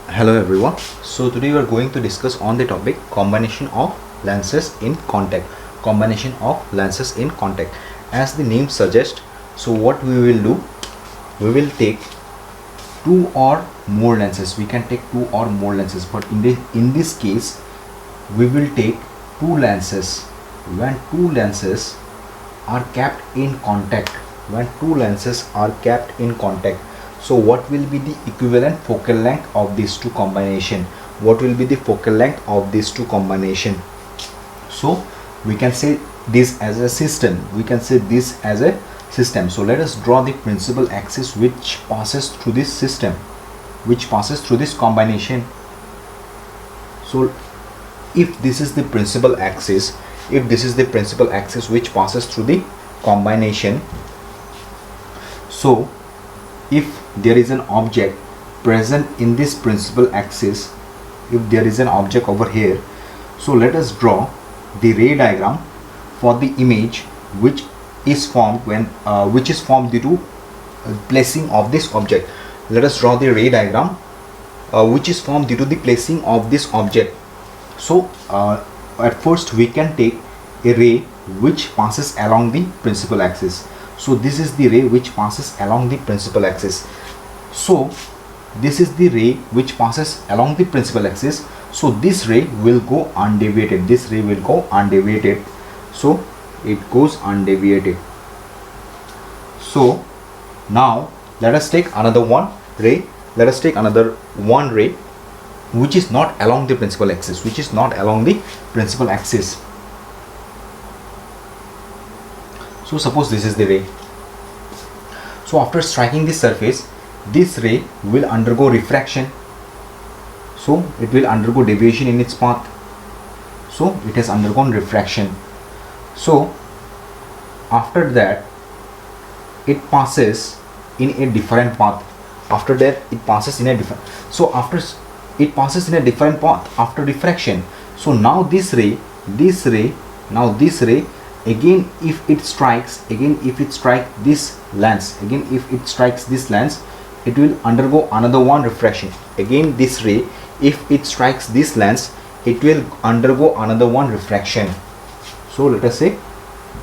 Hello everyone. So today we are going to discuss on the topic combination of lenses in contact. Combination of lenses in contact. As the name suggests, so what we will do, we will take two or more lenses. We can take two or more lenses, but in this case, we will take two lenses. When two lenses are kept in contact, when two lenses are kept in contact, so what will be the equivalent focal length of these two combination? What will be the focal length of these two combination? So we can say this as a system. We can say this as a system. So let us draw the principal axis which passes through this system, which passes through this combination. So if this is the principal axis, if this is the principal axis which passes through the combination, so if there is an object present in this principal axis, if there is an object over here, so let us draw the ray diagram for the image which is formed when due to placing of this object. Let us draw the ray diagram which is formed due to the placing of this object. So at first we can take a ray which passes along the principal axis. So this is the ray which passes along the principal axis. So this is the ray which passes along the principal axis. So this ray will go undeviated. This ray will go undeviated. So it goes undeviated. So now let us take another one ray. Let us take another one ray which is not along the principal axis, which is not along the principal axis. So suppose this is the ray. So after striking the surface, this ray will undergo refraction. So it will undergo deviation in its path. So it has undergone refraction. So after that it passes in a different path. After that it passes in a different, so after it passes in a different path after diffraction. So now this ray again, if it strikes this lens, it will undergo another one refraction. Again this ray, if it strikes this lens, it will undergo another one refraction. So let us say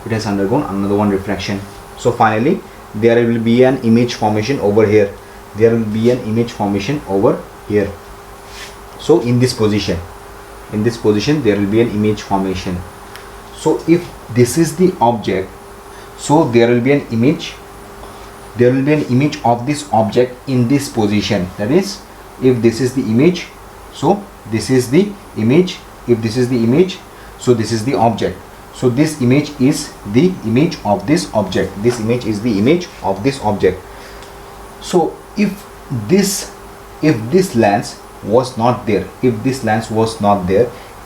it has undergone another one refraction. So finally there will be an image formation over here. There will be an image formation over here. So in this position there will be an image formation. So if this is the object, so there will be an image of this object in this position. That is, if this is the image, so this is the image. If this is the image, so this is the object. So this image is the image of this object. This image is the image of this object. So if this lens was not there,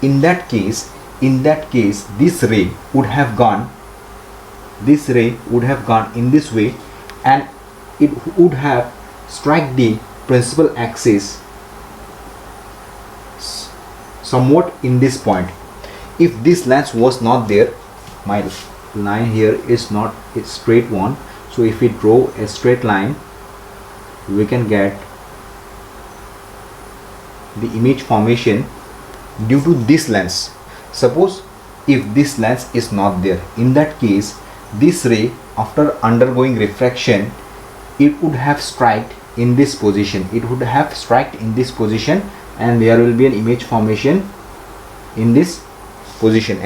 in that case this ray would have gone in this way, and it would have struck the principal axis somewhat in this point. If this lens was not there, my line here is not a straight one, so if we draw a straight line, we can get the image formation due to this lens. Suppose if this lens is not there, in that case this ray, after undergoing refraction, it would have struck in this position. And there will be an image formation in this position,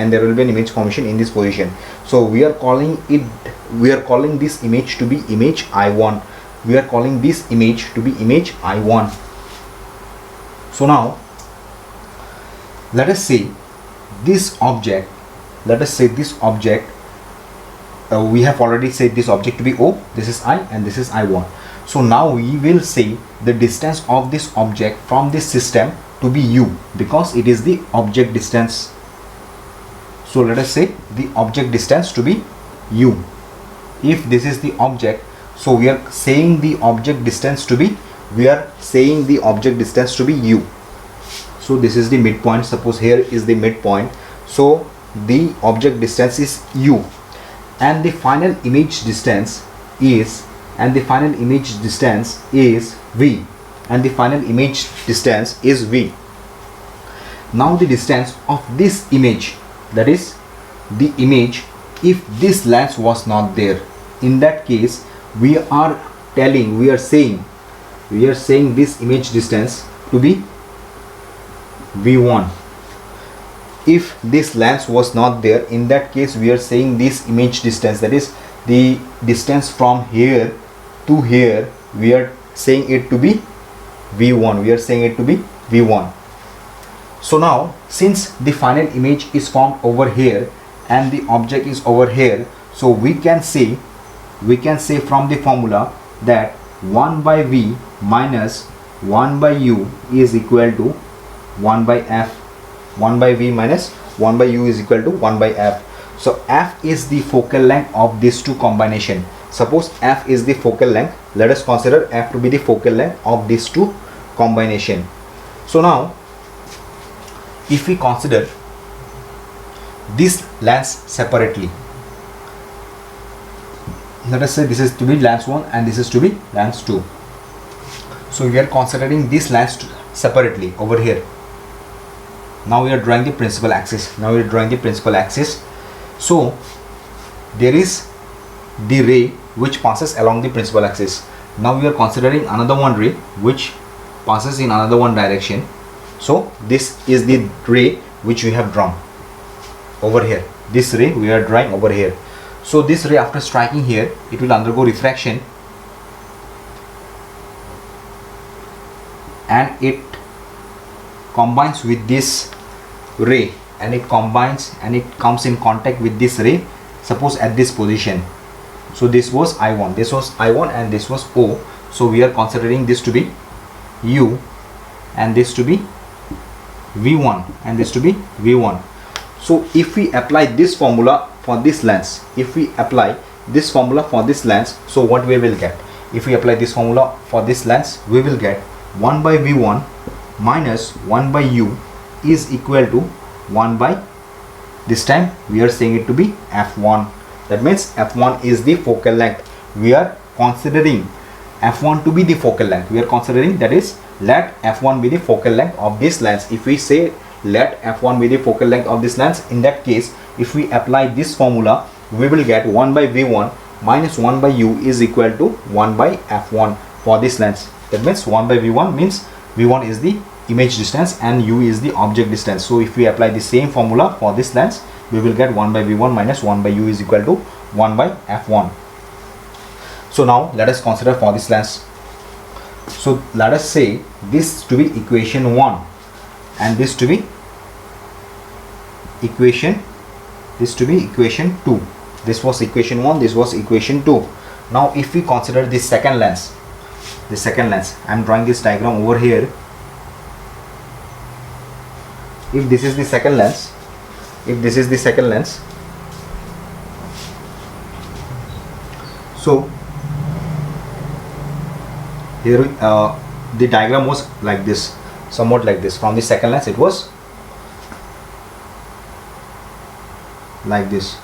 So we are calling this image to be image I1. So now let us say this object, we have already said this object to be O, this is I, and this is I1. So now we will say the distance of this object from this system to be U, because it is the object distance. So let us say the object distance to be U. If this is the object, so we are saying the object distance to be U. So this is the midpoint. Suppose here is the midpoint, so the object distance is U, and the final image distance is V. and the final image distance is v. Now the distance of this image, that is the image, if this lens was not there, in that case we are saying this image distance to be v1. If this lens was not there, in that case we are saying this image distance, that is the distance from here to here, we are saying it to be v1. So now, since the final image is formed over here and the object is over here, so we can say from the formula that 1 by v minus 1 by u is equal to 1 by f. 1 by v minus 1 by u is equal to 1 by f. So f is the focal length of these two combination. Suppose f is the focal length, let us consider f to be the focal length of these two combination. So now, if we consider this lens separately, let us say this is to be lens 1 and this is to be lens 2. So we are considering this lens separately over here. Now we are drawing the principal axis. So there is the ray which passes along the principal axis. Now we are considering another one ray which passes in another one direction. So this is the ray which we have drawn over here. This ray we are drawing over here. So this ray, after striking here, it will undergo refraction and it combines with this ray, and it comes in contact with this ray, suppose at this position. So this was I1, and this was O. So we are considering this to be U and this to be V1 and this to be V1. So if we apply this formula for this lens, so what we will get? If we apply this formula for this lens, we will get 1 by V1 minus 1 by U is equal to 1 by, this time we are saying it to be f1. That means f1 is the focal length. We are considering f1 to be the focal length. That is, let f1 be the focal length of this lens. If we say let f1 be the focal length of this lens, in that case, if we apply this formula, we will get 1 by v1 minus 1 by u is equal to 1 by f1 for this lens. That means 1 by v1 means v1 is the image distance and u is the object distance. So if we apply the same formula for this lens, we will get 1 by v1 minus 1 by u is equal to 1 by f1. So now let us consider for this lens. So let us say this to be equation 1 and this to be equation 2. This was equation 1, this was equation 2. Now if we consider this second lens, I am drawing this diagram over here. If this is the second lens, so here the diagram was like this, somewhat like this. From the second lens it was like this.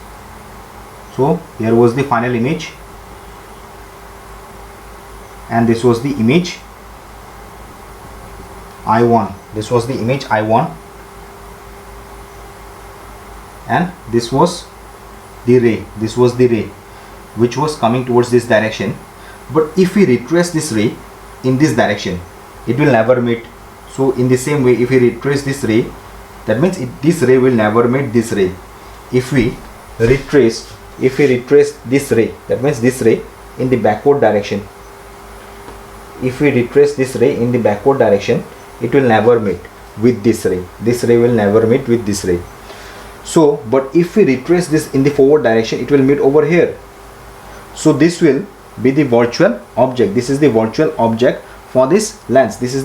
So here was the final image and this was the image I1. This was the image I1 and this was the ray. Which was coming towards this direction. But if we retrace this ray in this direction, it will never meet. So in the same way, if we retrace this ray, that means this ray will never meet this ray. If we retrace this ray, that means this ray in the backward direction. If we retrace this ray in the backward direction, it will never meet with this ray. This ray will never meet with this ray. So, but if we retrace this in the forward direction, it will meet over here. So this will be the virtual object. This is the virtual object for this lens. This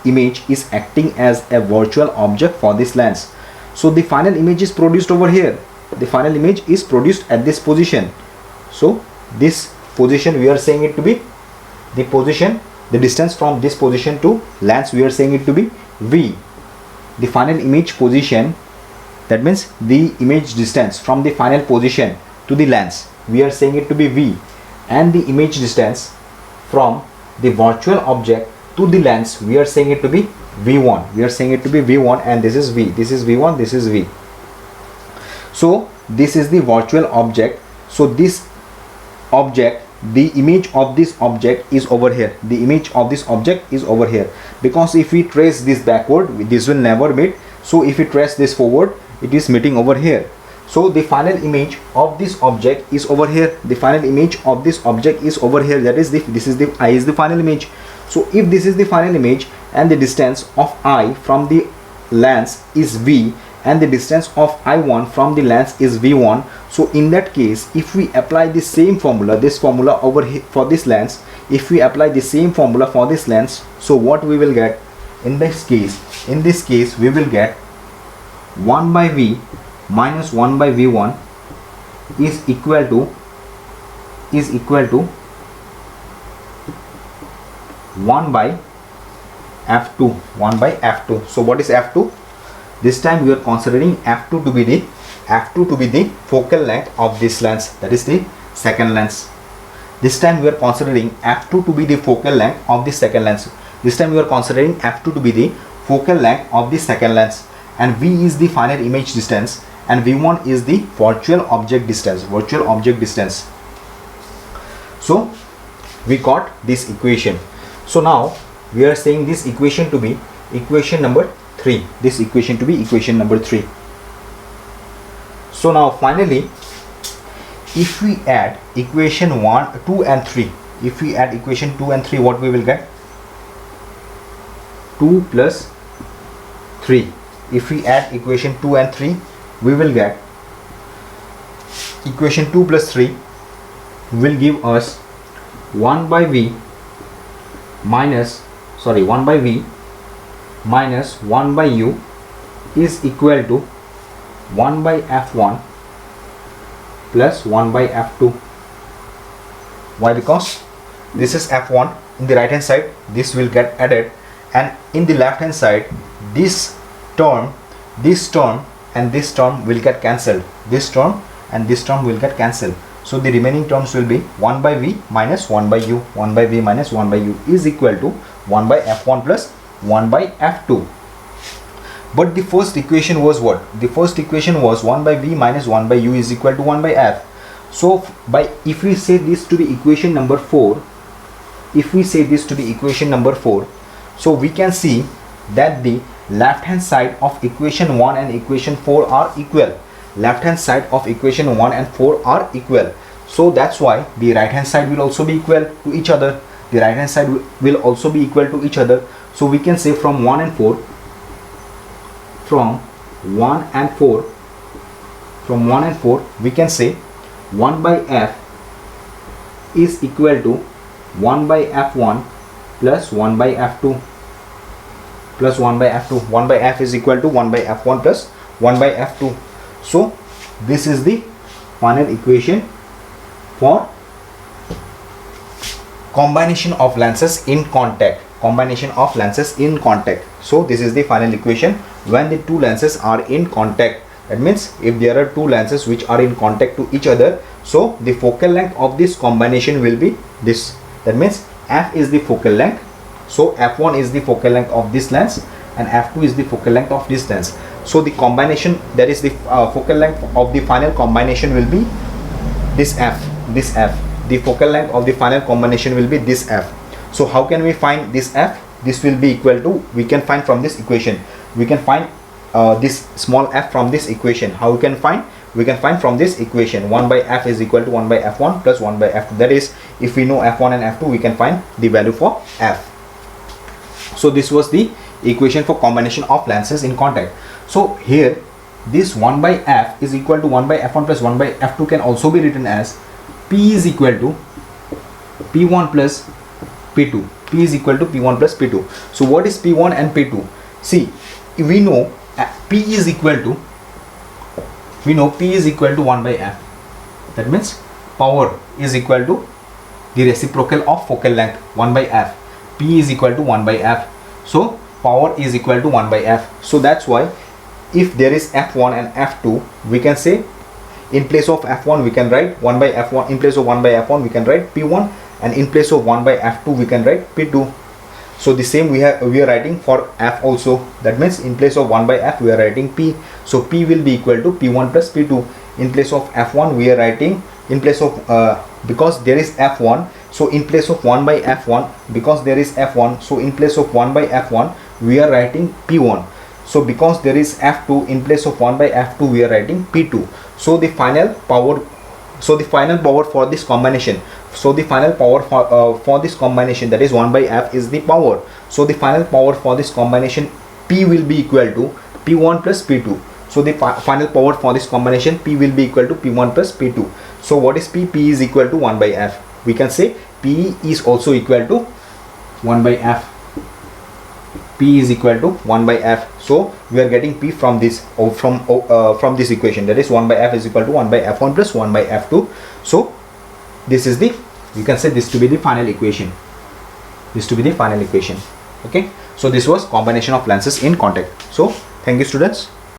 image is acting as a virtual object for this lens. So the final image is produced over here. The final image is produced at this position. So this position we are saying it to be the position, the distance from this position to lens, we are saying it to be v. The final image position, that means the image distance from the final position to the lens, we are saying it to be v, and the image distance from the virtual object to the lens, we are saying it to be v1. We are saying it to be v1, and this is v. This is v1, this is v. So this is the virtual object. So this object, the image of this object is over here. The image of this object is over here, because if we trace this backward, this will never meet. So if we trace this forward, it is meeting over here. So the final image of this object is over here. The final image of this object is over here. That is this is the I is the final image. So if this is the final image and the distance of I from the lens is v, and the distance of I1 from the lens is v1, so in that case, if we apply the same formula, this formula over here for this lens, if we apply the same formula for this lens, so what we will get in this case? In this case, we will get 1 by v minus 1 by v1 is equal to 1 by f2. 1 by f2. So what is f2? This time we are considering f2 to be the focal length of this lens, that is the second lens. This time we are considering f2 to be the focal length of the second lens. This time we are considering f2 to be the focal length of the second lens, and v is the final image distance, and v1 is the virtual object distance. So we got this equation. So now we are saying this equation to be equation number 3. This equation to be equation number 3. So now finally, if we add equation 1, 2 and 3, if we add equation 2 and 3, what we will get? 2 plus 3. If we add equation 2 and 3, we will get equation 2 plus 3 will give us 1 by v minus 1 by u is equal to 1 by f1 plus 1 by f2. Why? Because this is f1 in the right hand side, this will get added, and in the left hand side, this term and this term will get cancelled. This term and this term will get cancelled. So the remaining terms will be 1 by v minus 1 by u. 1 by v minus 1 by u is equal to 1 by f1 plus 1 by f2. But the first equation was what? The first equation was 1 by v minus 1 by u is equal to 1 by f. So if we say this to be equation number 4, so we can see that the left hand side of equation 1 and equation 4 are equal. Left hand side of equation 1 and 4 are equal. So that's why the right hand side will also be equal to each other. The right hand side will also be equal to each other. So we can say from 1 and 4, we can say 1 by f is equal to 1 by f1 plus 1 by f2 plus 1 by f2. 1 by f is equal to 1 by f1 plus 1 by f2. So this is the final equation for combination of lenses in contact. So this is the final equation when the two lenses are in contact. That means if there are two lenses which are in contact to each other, so the focal length of this combination will be this. That means f is the focal length. So f1 is the focal length of this lens and f2 is the focal length of this lens. So the combination, that is the focal length of the final combination will be this f. The focal length of the final combination will be this f. So how can we find this f? This will be equal to, we can find from this equation. We can find this small f from this equation. How we can find? We can find from this equation. 1 by f is equal to 1 by f1 plus 1 by f2. That is, if we know f1 and f2, we can find the value for f. So this was the equation for combination of lenses in contact. So here this 1 by f is equal to 1 by f1 plus 1 by f2 can also be written as p is equal to p1 plus p2. P is equal to p1 plus p2. So what is p1 and p2? See, we know p is equal to 1 by f. That means power is equal to the reciprocal of focal length 1 by f. P is equal to 1 by f. So power is equal to 1 by f. So that's why if there is f1 and f2, we can say in place of f1 we can write 1 by f1. In place of 1 by f1 we can write p1, and in place of 1 by f2 we can write p2. So the same we are writing for f also. That means in place of 1 by f we are writing p. So p will be equal to p1 plus p2. In place of f1 we are writing, in place of because there is f1, so in place of 1 by f1, because there is f1, so in place of 1 by f1 we are writing p1. So because there is f2, in place of 1 by f2 we are writing p2. So the final power for this combination, so the final power for this combination, that is 1 by f, is the power. So the final power for this combination p will be equal to p1 plus p2. So the final power for this combination p will be equal to p1 plus p2. So what is p? P is equal to 1 by f. We can say p is also equal to 1 by f. P is equal to 1 by f. So we are getting p from this, from this equation, that is 1 by f is equal to 1 by f1 plus 1 by f2. So this is the, you can say this to be the final equation. This to be the final equation. Okay. So this was combination of lenses in contact. So thank you students.